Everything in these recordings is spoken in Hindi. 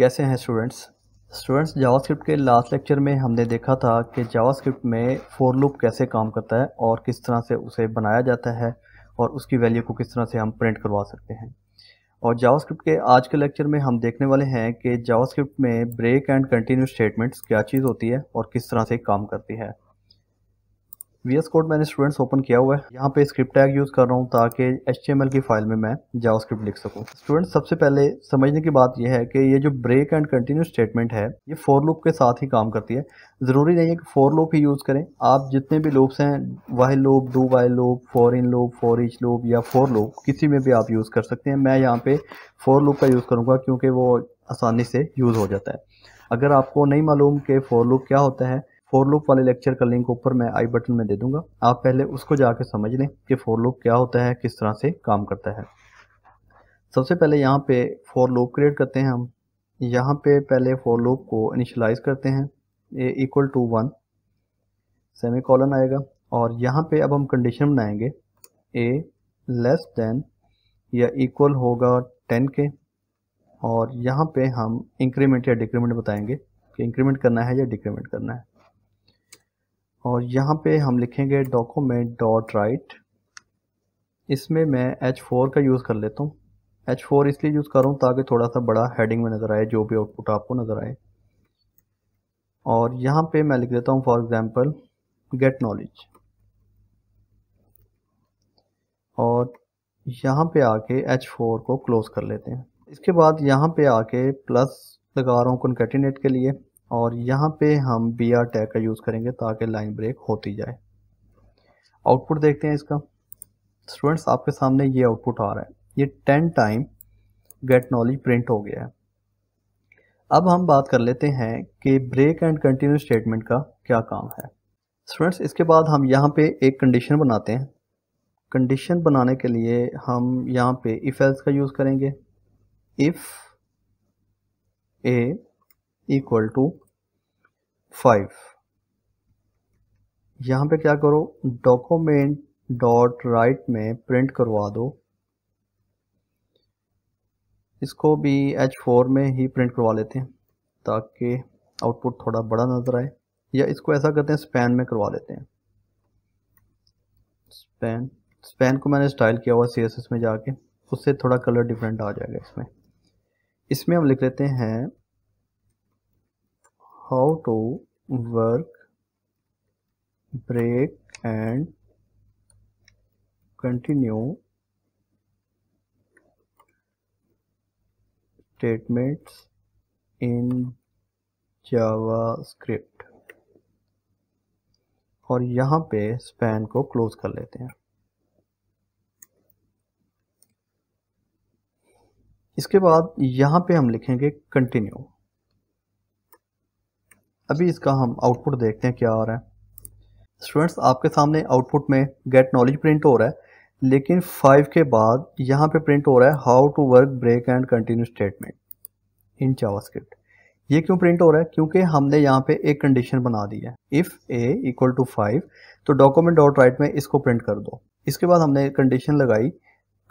कैसे हैं स्टूडेंट्स जावास्क्रिप्ट के लास्ट लेक्चर में हमने देखा था कि जावास्क्रिप्ट में फॉर लूप कैसे काम करता है और किस तरह से उसे बनाया जाता है और उसकी वैल्यू को किस तरह से हम प्रिंट करवा सकते हैं। और जावास्क्रिप्ट के आज के लेक्चर में हम देखने वाले हैं कि जावास्क्रिप्ट में ब्रेक एंड कंटिन्यू स्टेटमेंट्स क्या चीज़ होती है और किस तरह से काम करती है। VS कोड मैंने स्टूडेंट्स ओपन किया हुआ है। यहाँ पे स्क्रिप्ट टैग यूज़ कर रहा हूँ ताकि HTML की फाइल में मैं जावास्क्रिप्ट लिख सकूँ। स्टूडेंट्स सबसे पहले समझने की बात यह है कि ये जो ब्रेक एंड कंटिन्यू स्टेटमेंट है ये फॉर लूप के साथ ही काम करती है। ज़रूरी नहीं है कि फॉर लूप ही यूज़ करें, आप जितने भी लूप्स हैं while loop, do while loop, for in loop, for each loop या फॉर लूप किसी में भी आप यूज़ कर सकते हैं। मैं यहाँ पे फॉर लूप का यूज़ करूँगा क्योंकि वो आसानी से यूज़ हो जाता है। अगर आपको नहीं मालूम कि फॉर लूप क्या होता है, फॉर लूप वाले लेक्चर का लिंक ऊपर मैं आई बटन में दे दूंगा, आप पहले उसको जाके समझ लें कि फॉर लूप क्या होता है, किस तरह से काम करता है। सबसे पहले यहाँ पे फॉर लूप क्रिएट करते हैं हम। यहाँ पे पहले फॉर लूप को इनिशियलाइज करते हैं, ए इक्वल टू 1 सेमीकोलन आएगा और यहाँ पे अब हम कंडीशन बनाएंगे ए लेस देन या इक्वल होगा 10 के और यहाँ पे हम इंक्रीमेंट या डिक्रीमेंट बताएंगे कि इंक्रीमेंट करना है या डिक्रीमेंट करना है। और यहाँ पे हम लिखेंगे डॉक्यूमेंट डॉट राइट। इसमें मैं H4 का यूज़ कर लेता हूँ। H4 इसलिए यूज़ कर रहा हूँ ताकि थोड़ा सा बड़ा हेडिंग में नज़र आए जो भी आउटपुट आपको नज़र आए। और यहाँ पे मैं लिख देता हूँ फॉर एग्जांपल गेट नॉलेज और यहाँ पे आके H4 को क्लोज कर लेते हैं। इसके बाद यहाँ पे आके प्लस लगा रहा हूँ कॉन्कैटिनेट के लिए और यहाँ पे हम BR टैग का यूज़ करेंगे ताकि लाइन ब्रेक होती जाए। आउटपुट देखते हैं इसका। स्टूडेंट्स आपके सामने ये आउटपुट आ रहा है, ये 10 टाइम गेट नॉलेज प्रिंट हो गया है। अब हम बात कर लेते हैं कि ब्रेक एंड कंटिन्यू स्टेटमेंट का क्या काम है। स्टूडेंट्स इसके बाद हम यहाँ पे एक कंडीशन बनाते हैं। कंडीशन बनाने के लिए हम यहाँ पे इफ एल्स का यूज़ करेंगे। इफ ए इक्वल टू 5, यहाँ पे क्या करो डॉक्यूमेंट डॉट राइट में प्रिंट करवा दो। इसको भी H4 में ही प्रिंट करवा लेते हैं ताकि आउटपुट थोड़ा बड़ा नज़र आए, या इसको ऐसा करते हैं स्पैन में करवा लेते हैं। स्पैन को मैंने स्टाइल किया हुआ CSS में जाके, उससे थोड़ा कलर डिफरेंट आ जाएगा। इसमें हम लिख लेते हैं how to work break and continue statements in JavaScript और यहाँ पे स्पैन को क्लोज कर लेते हैं। इसके बाद यहाँ पे हम लिखेंगे कंटिन्यू। अभी इसका हम आउटपुट देखते हैं क्या आ रहा है। स्टूडेंट्स आपके सामने आउटपुट में गेट नॉलेज प्रिंट हो रहा है, लेकिन 5 के बाद यहाँ पे प्रिंट हो रहा है how to work break and continue statement in JavaScript. ये क्यों प्रिंट हो रहा है? क्योंकि हमने यहाँ पे एक कंडीशन बना दी है, इफ़ ए इक्वल टू 5 तो डॉक्यूमेंट डॉट राइट में इसको प्रिंट कर दो। इसके बाद हमने कंडीशन लगाई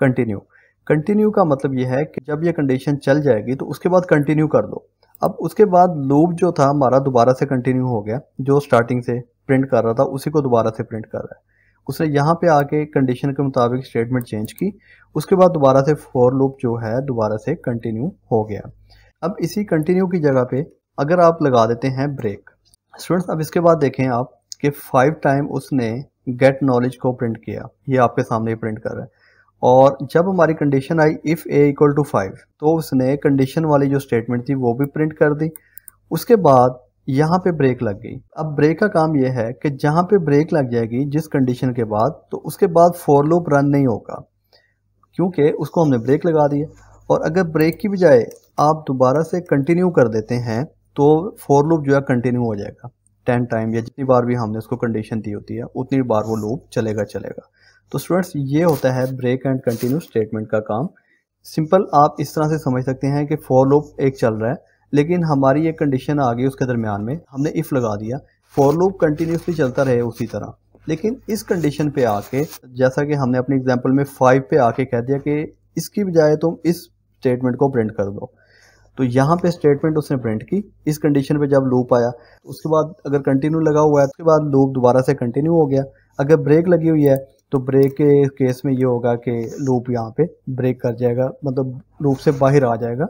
कंटिन्यू। कंटिन्यू का मतलब ये है कि जब ये कंडीशन चल जाएगी तो उसके बाद कंटिन्यू कर दो। अब उसके बाद लूप जो था हमारा दोबारा से कंटिन्यू हो गया, जो स्टार्टिंग से प्रिंट कर रहा था उसी को दोबारा से प्रिंट कर रहा है। उसने यहाँ पे आके कंडीशन के मुताबिक स्टेटमेंट चेंज की, उसके बाद दोबारा से फॉर लूप जो है दोबारा से कंटिन्यू हो गया। अब इसी कंटिन्यू की जगह पे अगर आप लगा देते हैं ब्रेक। स्टूडेंट्स अब इसके बाद देखें आप कि 5 टाइम उसने गेट नॉलेज को प्रिंट किया, ये आपके सामने प्रिंट कर रहा है। और जब हमारी कंडीशन आई इफ़ ए इक्वल टू 5 तो उसने कंडीशन वाली जो स्टेटमेंट थी वो भी प्रिंट कर दी। उसके बाद यहाँ पे ब्रेक लग गई। अब ब्रेक का काम यह है कि जहाँ पे ब्रेक लग जाएगी जिस कंडीशन के बाद, तो उसके बाद फॉर लूप रन नहीं होगा क्योंकि उसको हमने ब्रेक लगा दिया। और अगर ब्रेक की बजाय आप दोबारा से कंटिन्यू कर देते हैं तो फॉर लूप जो है कंटिन्यू हो जाएगा 10 टाइम, या जितनी बार भी हमने उसको कंडीशन दी होती है उतनी बार वो लूप चलेगा। तो स्टूडेंट्स ये होता है ब्रेक एंड कंटिन्यू स्टेटमेंट का काम। सिंपल आप इस तरह से समझ सकते हैं कि फॉर लूप एक चल रहा है, लेकिन हमारी एक कंडीशन आ गई उसके दरमियान में, हमने इफ़ लगा दिया, फॉर लूप कंटिन्यूसली चलता रहे उसी तरह। लेकिन इस कंडीशन पे आके, जैसा कि हमने अपने एग्जांपल में 5 पे आके कह दिया कि इसकी बजाय तुम इस स्टेटमेंट को प्रिंट कर दो, तो यहाँ पे स्टेटमेंट उसने प्रिंट की। इस कंडीशन पे जब लूप आया तो उसके बाद अगर कंटिन्यू लगा हुआ है उसके बाद लूप दोबारा से कंटिन्यू हो गया। अगर ब्रेक लगी हुई है तो ब्रेक के केस में ये होगा कि लूप यहाँ पे ब्रेक कर जाएगा, मतलब लूप से बाहर आ जाएगा,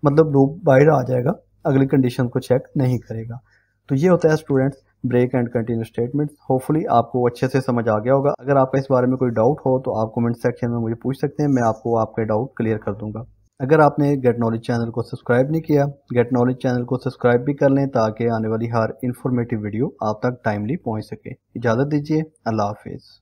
मतलब लूप बाहर आ जाएगा, अगली कंडीशन को चेक नहीं करेगा। तो ये होता है students break and continue statements. Hopefully आपको अच्छे से समझ आ गया होगा। अगर आपका इस बारे में कोई डाउट हो तो आप कमेंट सेक्शन में मुझे पूछ सकते हैं, मैं आपको आपके डाउट क्लियर कर दूंगा। अगर आपने गेट नॉलेज चैनल को सब्सक्राइब नहीं किया, गेट नॉलेज चैनल को सब्सक्राइब भी कर लें ताकि आने वाली हर इन्फॉर्मेटिव वीडियो आप तक टाइमली पहुंच सके। इजाज़त दीजिए, अल्लाह हाफिज़।